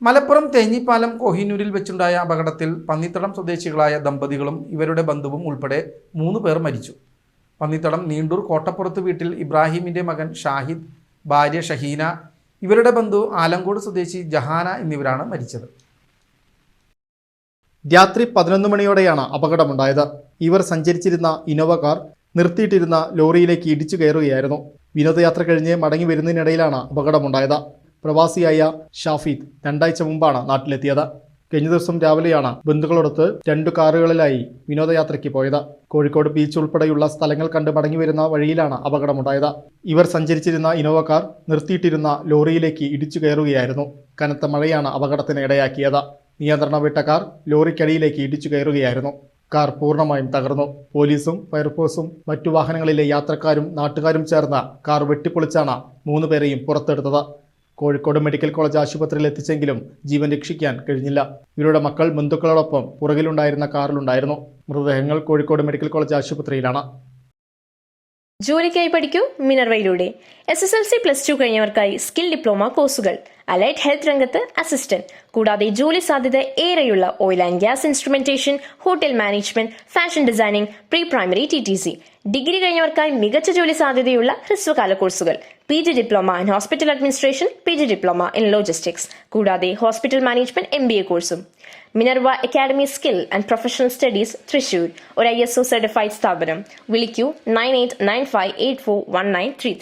മലപ്പുറം തേഞ്ഞിപ്പാലം കോഹിനൂരിൽ വെച്ചുണ്ടായ അപകടത്തിൽ പന്നിത്തടം സ്വദേശികളായ ദമ്പതികളും ഇവരുടെ ബന്ധുവും ഉൾപ്പെടെ 3 പേർ മരിച്ചു. പന്നിത്തടം നീണ്ടൂർ കോട്ടപ്പുറത്ത് വീട്ടിൽ ഇബ്രാഹിമിന്റെ മകൻ ഷാഹിദ്, ഭാര്യ ഷഹീന, ഇവരുടെ ബന്ധു ആലങ്കോട് സ്വദേശി ജഹാന എന്നിവരാണ് മരിച്ചത്. രാത്രി 11 മണിയോടെയാണ് അപകടമുണ്ടായത്. ഇവർ സഞ്ചരിച്ചിരുന്ന ഇന്നോവ കാർ നിർത്തിയിട്ടിരുന്ന ലോറിയിലേക്ക് ഇടിച്ചു കയറുകയായിരുന്നു. വിനോദയാത്ര കഴിഞ്ഞ് മടങ്ങി വരുന്നതിനിടയിലാണ് അപകടമുണ്ടായത്. പ്രവാസിയായ ഷാഫീദ് 2 ആഴ്ച മുമ്പാണ് നാട്ടിലെത്തിയത്. കഴിഞ്ഞ ദിവസം രാവിലെയാണ് ബന്ധുക്കളോടൊത്ത് 2 കാറുകളിലായി വിനോദയാത്രയ്ക്ക് പോയത്. കോഴിക്കോട് ബീച്ച് ഉൾപ്പെടെയുള്ള സ്ഥലങ്ങൾ കണ്ട് മടങ്ങി വരുന്ന വഴിയിലാണ് അപകടമുണ്ടായത്. ഇവർ സഞ്ചരിച്ചിരുന്ന ഇന്നോവ കാർ നിർത്തിയിട്ടിരുന്ന ലോറിയിലേക്ക് ഇടിച്ചു കയറുകയായിരുന്നു. കനത്ത മഴയാണ് അപകടത്തിന് ഇടയാക്കിയത്. നിയന്ത്രണം വിട്ട കാർ ലോറിക്കടിയിലേക്ക് ഇടിച്ചു കയറുകയായിരുന്നു. കാർ പൂർണ്ണമായും തകർന്നു. പോലീസും ഫയർഫോഴ്സും മറ്റു വാഹനങ്ങളിലെ യാത്രക്കാരും നാട്ടുകാരും ചേർന്ന് കാർ വെട്ടിപ്പൊളിച്ചാണ് 3 പേരെയും പുറത്തെടുത്തത്. കോഴിക്കോട് മെഡിക്കൽ കോളേജ് ആശുപത്രിയിൽ എത്തിച്ചെങ്കിലും ജീവൻ രക്ഷിക്കാൻ കഴിഞ്ഞില്ല. ഇവരുടെ മക്കൾ ബന്ധുക്കളോടൊപ്പം പുറകിലുണ്ടായിരുന്ന കാറിലുണ്ടായിരുന്നു. മൃതദേഹങ്ങൾ കോഴിക്കോട് മെഡിക്കൽ കോളേജ് ആശുപത്രിയിലാണ്. ജോലിക്കായി പഠിക്കൂ മിനർവയിലൂടെ. SSLC+2 കഴിഞ്ഞവർക്കായി സ്കിൽ ഡിപ്ലോമ കോഴ്സുകൾ, അലൈഡ് ഹെൽത്ത് രംഗത്ത് അസിസ്റ്റന്റ്, കൂടാതെ ജോലി സാധ്യത ഏറെയുള്ള oil and gas instrumentation, hotel management, fashion designing, pre primary TTC. Degree കഴിഞ്ഞവർക്കായി മികച്ച ജോലി സാധ്യതയുള്ള ഹ്രസ്വകാല കോഴ്സുകൾ, PG diploma in hospital administration, PG diploma in logistics, കൂടാതെ ഹോസ്പിറ്റൽ മാനേജ്മെന്റ് MBA കോഴ്സും. Minerva academy skill and professional studies Thrissur, ഒരു ISO സർട്ടിഫൈഡ് സ്ഥാപനം. വിളിക്കൂ 9895841933.